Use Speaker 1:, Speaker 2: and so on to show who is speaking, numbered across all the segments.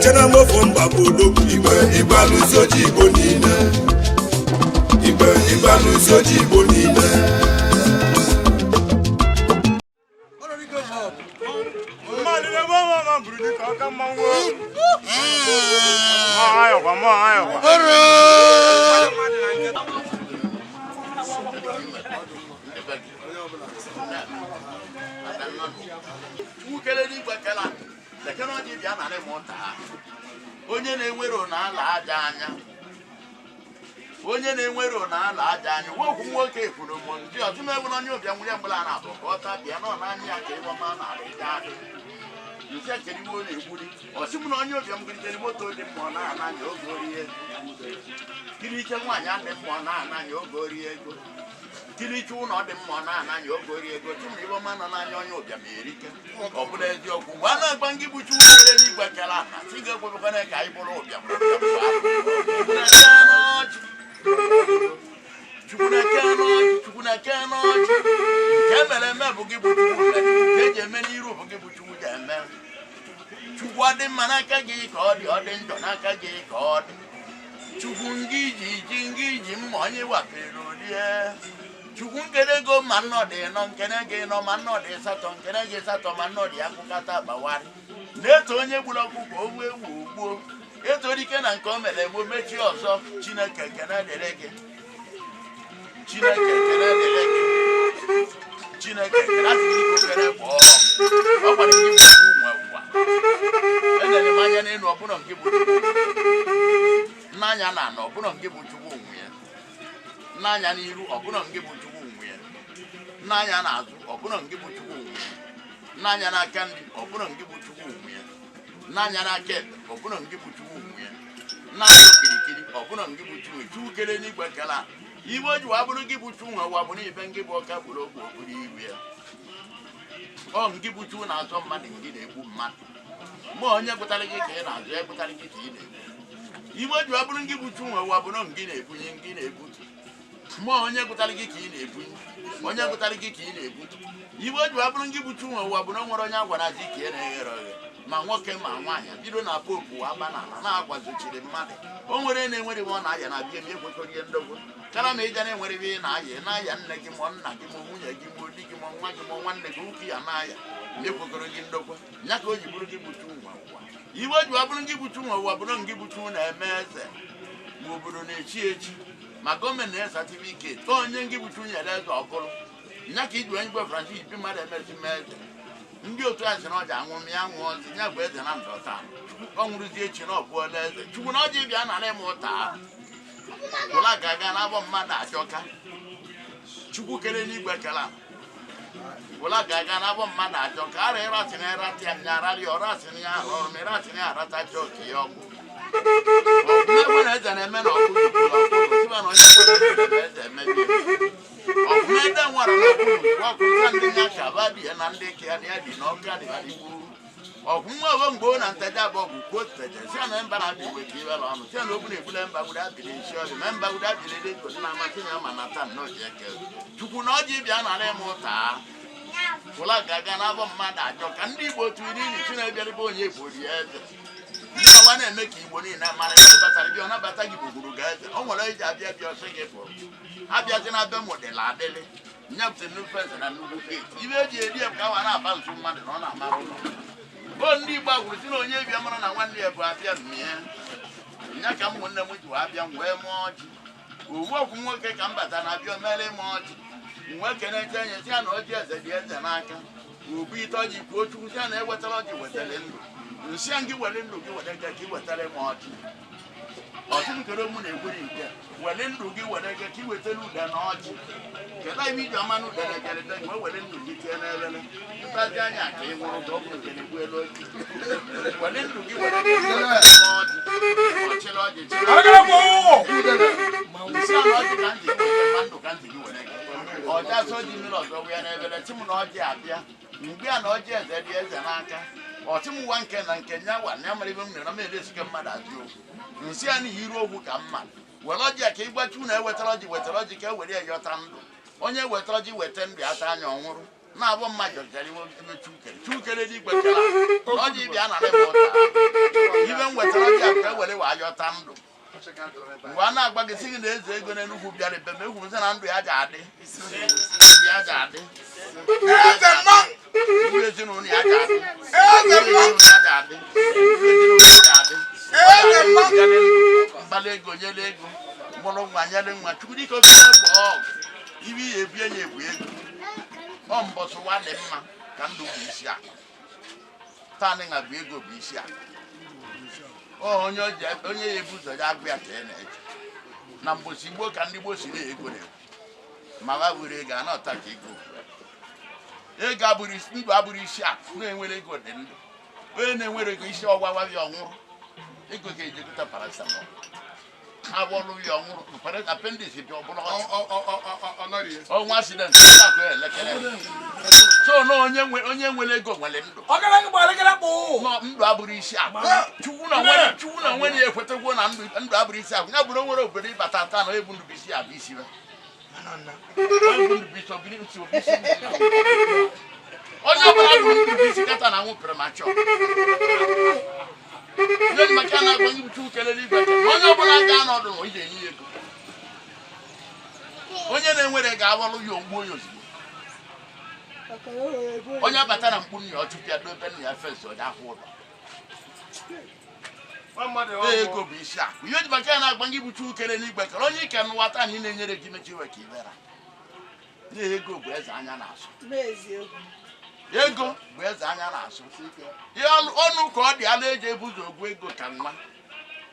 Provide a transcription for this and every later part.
Speaker 1: chena mofo mbabodo Igba n'uzoji Igbo niile Igba n'uzoji Igbo niile
Speaker 2: onye na-enwero na ala aja anya wokwu nwoke kwuru m ndị ọtụmewu onye ụbịa nwere mgbala na-abụ ka ọ tabịa nọ n'anya ya ka ịwọma na-arịga nke keriwo na-egburi ọsị m na onye ụbịa m giritere moto dị mmụọ na-ananya oge orie kiri ike nwaanyị adị mmụọ na-ananya oge orie ego kiri ike ụlọ dị mmụọ na-ananya oge orie ego tụ na ịwọma nọ n'anya onye ụbịa ma erike ọ bụla eziokwu mgbe a na-agba ngị bụ Chukwu kere n'igwe kere aha si ga-ekwebekwana ka anyị bụrụ ụbịam Chukwu na-eke n'ọjị nke mere eme bụ gị bụ Chukwu ka eji eme n'iru bụ gị bụ Chukwu ga-eme Chukwu ọ dị mma n'aka gị ka ọ dị njọ n'aka gị ka ọ dị Chukwu ngị iji mma onye wapere orie Chukwu nkene ego ma nnọdụ nọ nkene gị nọ ma nnọdụ ịsatọ nkene gị ịsatọ ma nnọdụ ya kụkata gbawara na-eto onye gburu ọkụkọ owu ewu ugbo eto dike na nke o mere egbo mechie ọzọ Chineke ekene dịrị gị Chineke ekene dịrị gị Chineke ekene adịghị okere gbọọ ọ gwara gị bụ nwe ụwa enere m anya n'elu ọbụna nke bụ n'anya na anọ ọbụna nke bụ Chukwu onwe ya n'anya n'iru ọbụna nke bụ Chukwu onwe ya n'anya n'azụ ọbụna nke bụ Chukwu onwe ya n'anya n'aka nri ọbụna nke bụ Chukwu onwe ya n'anya n'aka ekpe ọbụna nke bụ Chukwu onwe ya n'anya okirikiri ọbụna nke bụ Chukwu kere n'igwe kele iwe o ji wa bụrụ gị bụ Chukwu nwe ụwa bụ na ibe ngị bụ ọka gburu ogbe okpuru iru ya ọ ngị bụ Chukwu na-azọ mmadụ ngị na-egbu mmadụ ma onye gụtara gị ka ị na-azụ ya gụtara gị ka ị na-egbu iwe o ji wa bụrụ ngị bụ Chukwu nwe ụwa bụ na ngị na-ebunye ngị na-ebutu ma onye gụtara gị ka ị na-ebunye onye gụtara gị ka ị na-ebutu iwe o ji wa bụrụ ngị bụ Chukwu nwe ụwa bụ na o nwere onye agwara gị ka ị na-eghere oghe ma nwoke ma nwaanyị bido na popu abanala na-agwazochiri mmadụ o nwere na-enwere iwe ọ na-aya na bie m ekwekọrọ ihe ndogwu kara ma ịja na-enwere iwe ị na-aya nne gị ma nna gị ma nwunye gị ma di gị ma nwa gị ma nwanne gị ụkwụ ya na-aya ma ekwekọrọ gị ndogwu ya ka o ji bụrụ gị bụ Chukwu nwe ụwa iwe o ji wa bụrụ gị bụ Chukwu nwe ụwa bụrụ ngị bụ Chukwu na-eme eze ma obodo na-echi echi ma gọọmenti na satifiketi onye ngị bụ Chukwu nyere eze ọ bụrụ ya ka iji onye gwe Francis ibi mmadụ emezi m eze ndị otu a sị na ọja anwụ ya nwụọ ozi ya bụ eze na ndọta ọ nwụrụzie echi na ọ bụọla eze Chukwu na ọja ịbịa nara m ụta ụla ga-aga n'abọ mmadụ achọka Chukwu kere n'igwe kela ụla ga-aga n'abọ mmadụ achọka ara ịratị na ịratị ya nyararị ọrụ asị na ya arụ ọrụ ma ịratị na ya aratacha oke ya ọkụ ọgwụ na eze na-eme na ọkụ siba na onye kwere eze emebi ọgwụ ede nwara ọkụta ndị ya ka abadị ya na ndị ke ya na ya dị n'ọka dịghadịgbu ọgwụ nwa ogo mgbe o na nteja abụ ọgwụ kwuo teje si na mba na-abịa igwe ka ibela ọnụ si na okwu na-ebule mba gburu abịrị isi ọdị ma mba gburu abịrị dị ego na amasị ya ma na taa nnọọ ji eke Chukwu na ọjị bịa nara m ụta ụla ga-aga n'abọ mmadụ ajọ ka ndị Igbo otu iri iri chi na-ebịarịba onye egbori eze ndị ọwa na-eme ka Igbo niile mara ndị batara bịa ọ nabata gị gbugburu ga eze o nwere eji abịa bịa ọsọ gị bụ abịazi na be model adịlị nyepụta nnukwu eze na nnukwu steeti ibe eji eri m ka nwa na-aba nso mmadụ na ọ na-amara ụlọ o ndị Igbo gwuru si na onye bịa mara na nwanne ya bụ abịa mmie nya ka ụmụnne m ji abịa wee mụọ ọjị owu okwu nwoke ka m bata na abịa mere ịma ọjị nwe keneche enye si ya na ọjị eze dị eze n'aka obu ite ọjị kwuo Chukwu si ya na ewetara ọjị wetara ndụ nsị ya gị were ndụ gị were ga ka ị wetara m ọjị ọtụ nkere mụ na-egwuri nke were ndụ gị were ga ka ị wetara ude na ọjị kedu ibe iji ọma na udere gerede gị were ndụ gị tie n'elele ịtazi anya ka ị nwụrụ ka ọ bụrụ kere egbuelu oji were ndụ gị were ga ọjị ọchịrị ọjị nsị ala ọjị ka ntị gị were ma ndụ ka ntị gị were gị ọja so ji mmiri ọzọ wee n'ebele chi m na ọjị abịa mgbe ya na ọjị eze dị eze n'aka ọchị m nwa nke na nke nya wa ya mara ibe m na m na-elesike mmadụ ajụ okwu nsị ya na iru ogwu ka mma were ọjị ka ịgbachu na ewetara ọjị wetara ọjị ka e were ya yọta ndụ onye wetara ọjị weta ndụ ata anya ọnwụrụ na-abụ mmadụ jere iwe chukere n'igwe kela na ọ dị bịa na lebọta ibe m wetara gị ka e were wa yọta ndụ mgbe a na-agba gị sị gị na eze ego n'Enugwu bịara ebe m egwu m sị na ndụ ya ji adị ndụ ezinụlọ ya ji adị mgbala ego nyere ego mkpọrọ nwa nyere nwa chukwu dịka oke bụ ọgụ ibe ihe ebi enye ebu ego ọ mbọsụ ụwa dị mma ka ndụ bụ isi akụ taanị nga bụ ego bụ isi akụ onye ya ebu ụzọ ya agụ ya ka e na-eche na mgbosi Igbo ka ndị Igbo siri ego na-ekwu ma ha were ego anọta ka ego ndụ abụrụ isi akụ na-enwere ego dị ndụ onye na-enwere ego isi ọgwawa ya ọnwụrụ ego ga-ejekọta paracetamol ha bọọlụ ya ọnwụrụ appendix bịa ọbụla ọnwa accident elekere so na onye nwere ego nwere ndụ ndụ abụrụ isi akụ chukwu na nwere ya ekwetegwo na ndụ abụrụ isi akụ ya bụrụ nwere obodo ịbata ata na ebu ndụ bisi abụ isi onye ọbụla bụ ndụ bisi kata na nwụ premature ndị maka na-agwa ndị buchu kelere igwe onye ọbụla gaa n'ọdụ na ije enye ego onye na-enwere ga-abalụ ya ogbuo ya ozugbo onye abata na mkpu nna ọchụpụ ya dobe nna ya fesi onye ahụ ụlọ ego bụ isi akụ ihe ji maka na-agwa ndị buchu kele n'igwe kere onye ike n'ụwa taa na ị na-enyere gị mechi iwe ka ibera na ego bụ eze anya na-asụ ego bụ eze anya na-asụ ihe ọnụ ka ọ dị ala eji ebu ụzọ ogwu ego ka nwa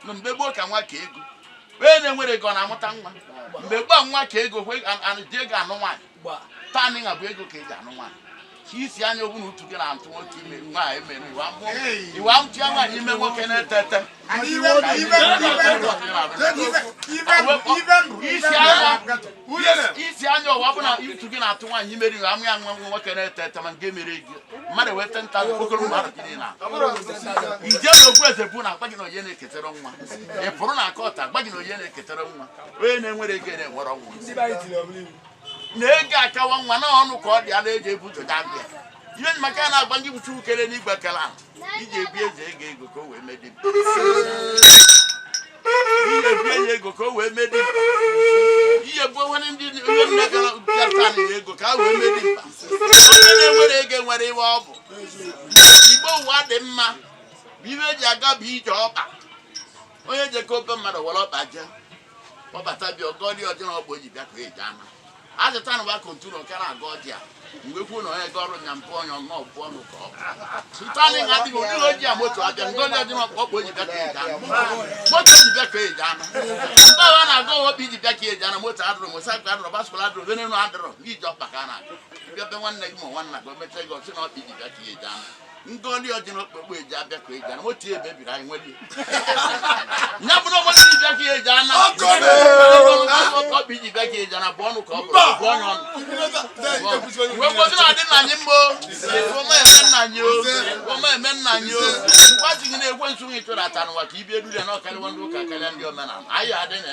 Speaker 2: na mgbe gboo ka nwa ka ego onye na-enwere ego na-amụta nwa mgbe gboo nwa ka ego ji ego anụ nwaanyị taanị nga bụ ego ka eji anụ nwaanyị ka isi anya ogbu na utu gị na-atụ nwoke ime nwaanyị emere iwe amụchi ya nwaanyị ime nwoke na-ete ete isi anya ọwa bụ na utu gị na-atụ nwaanyị imeri iwe amụ ya nwa nwoke na-ete ete ma nke mere ego mmadụ weta nta okoro mmadụ gị na ije na ogbu eze bụ na agba gị na onye na-eketara nwa ị pụrụ na aka ọta agba gị na onye na-eketara nwa onye na-enwere ego na-enwere ọnwụ na ego akawa nwa na ọnụ ka ọ dị ala eji ebu ụzọ ga abịa ihe maka na-agba ndị buchu ukele n'igwe kele ahụ iji ebi eze ego ka o wee medi ihe ebi enye ego ka o wee medi ihe bụ onwe ndị onye nne gara bịata ego ka ha wee medi mkpa onye na-enwere ego nwere iwe ọ bụ Igbo ụwa dị mma bụ ibe eji aga bụ ije ọkpa onye jeka obe mmadụ were ọkpa jee ọbata bịa ọgọdị ọjị na ọgba oji bịa ka eji ama azụta na wa konturu nke na-aga ọdị a mgbe kwuo na onye ga ọrụ nya mpụ onye ọnọbụ ọnụ ka ọ ntani nga dị ụdị oji a moto abịa ngọdị ọjị na ọkpa oji bịa ka eji ama moto oji bịa ka eji ama mgbe a na-aga ọwọkpa iji bịa ka eji ama moto adụrụ mosaịkụl adụrụ baskụl adụrụ venenu adụrụ iji ọkpa ka a na-aga bịa be nwanne gị ma nwanna gị o mechaa gị ọsị na ọkpa iji bịa ka eji ama ngọdị ọjị na okpokpo eji abịa ka eji ama moto ya ebebiri anyị nwere nya bụrụ moto iji bịa ka eji ama ọkpa iji bịa ka eji ama bụ ọnụ ka ọ bụrụ bụ onye ọnụ wee kwụsị na adị nna anyị mgbo ome eme nna anyị o ome eme nna anyị o gwazi gị na-ekwe nsu nwe ịchụrụ ata n'ụwa ka ibi erule na ọkarịwa ndị ụka karịa ndị omenala anyị adị na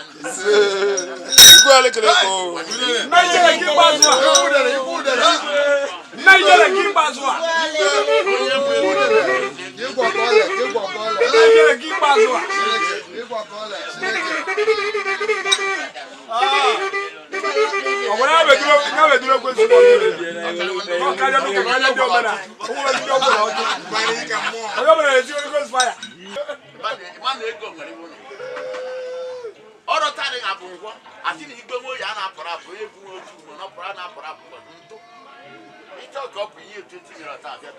Speaker 2: ọrụ tarị ga bụ ngwọ asị na igbe nwoyi a na-apụrụ apụ egwu otu ugbo nọpụrụ a na-apụrụ apụ ntụ ịchọ ka ọ bụ ihe otu tinyere ọta abịa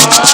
Speaker 3: I'm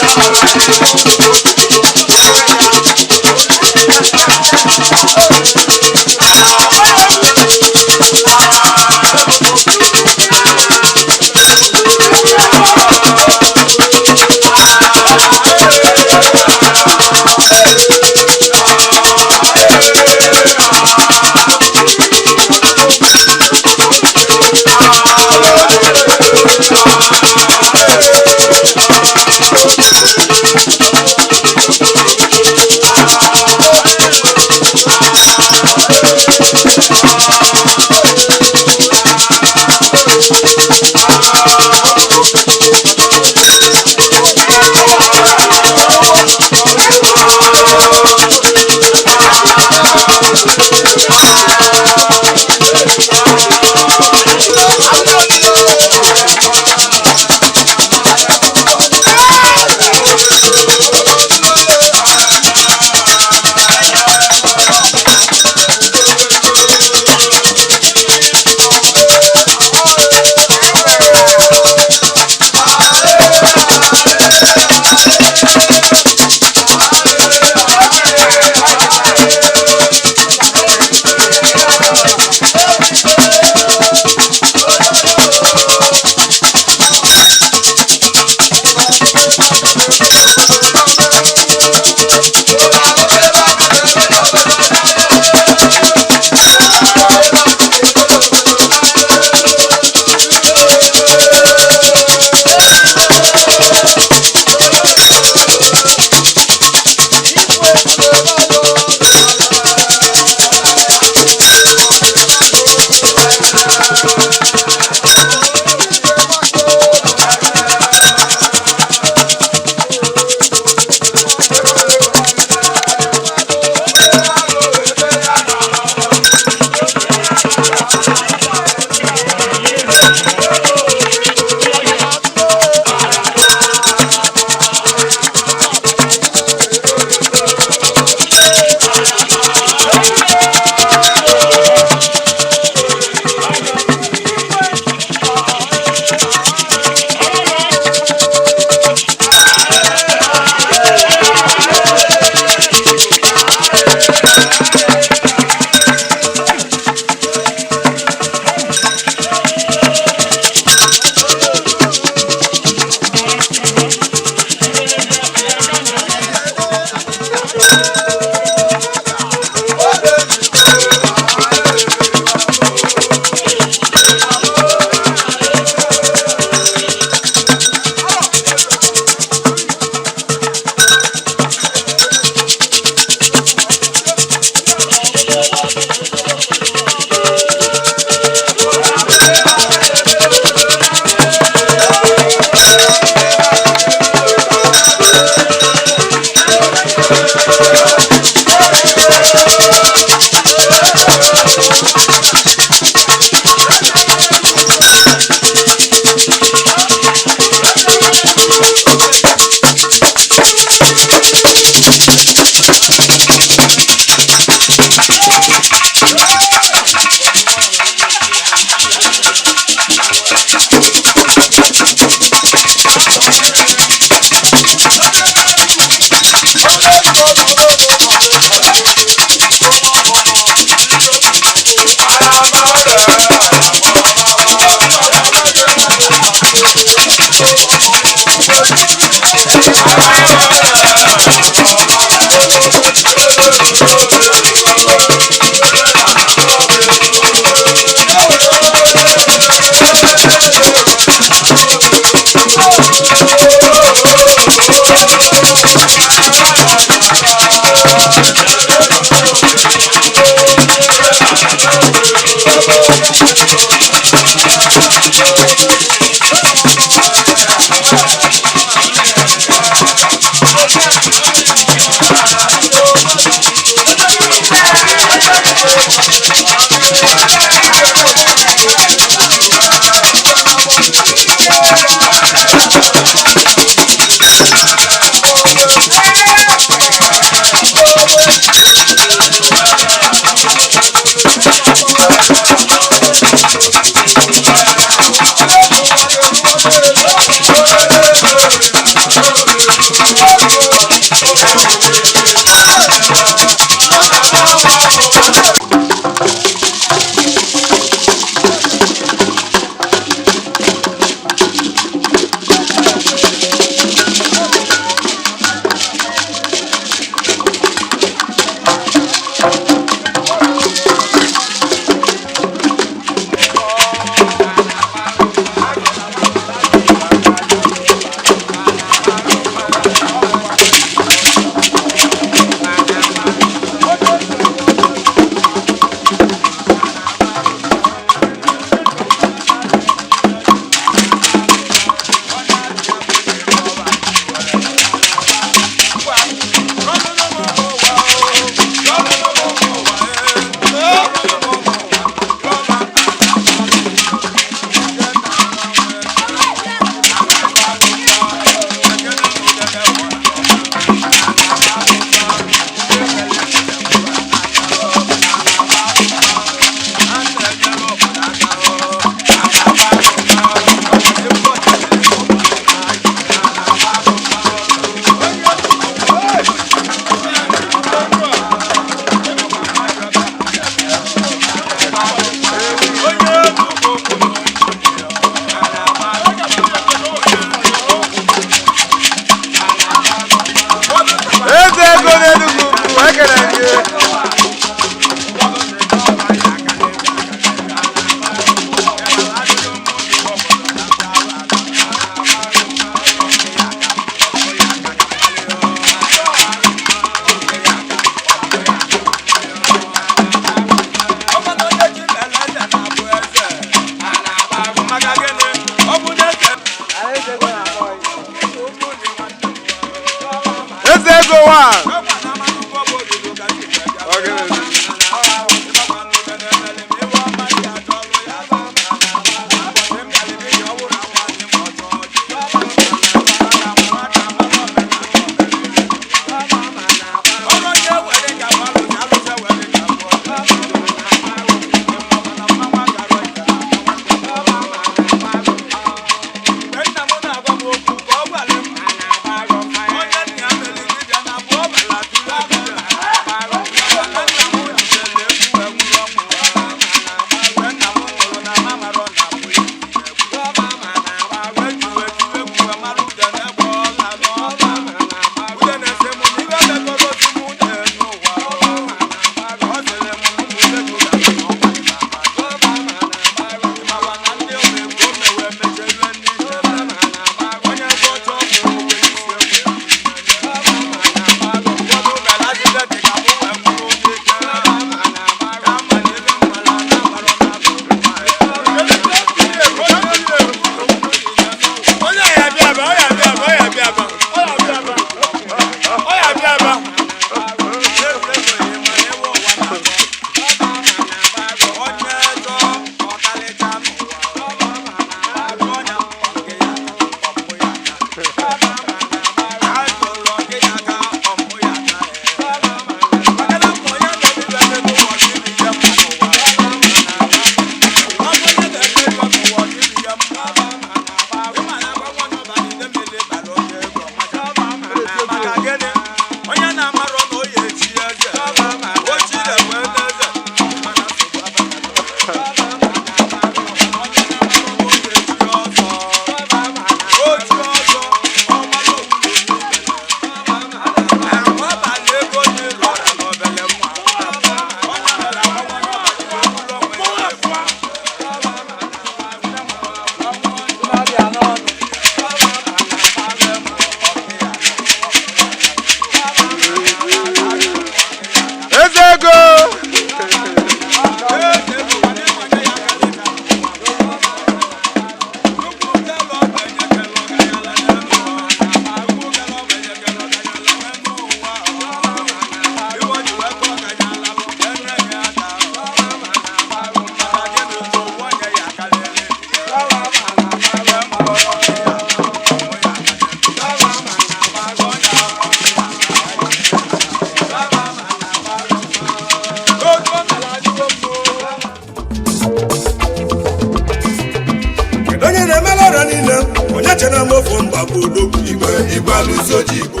Speaker 1: chena mofo mba bụ odogwu igwe alụsị oji igbo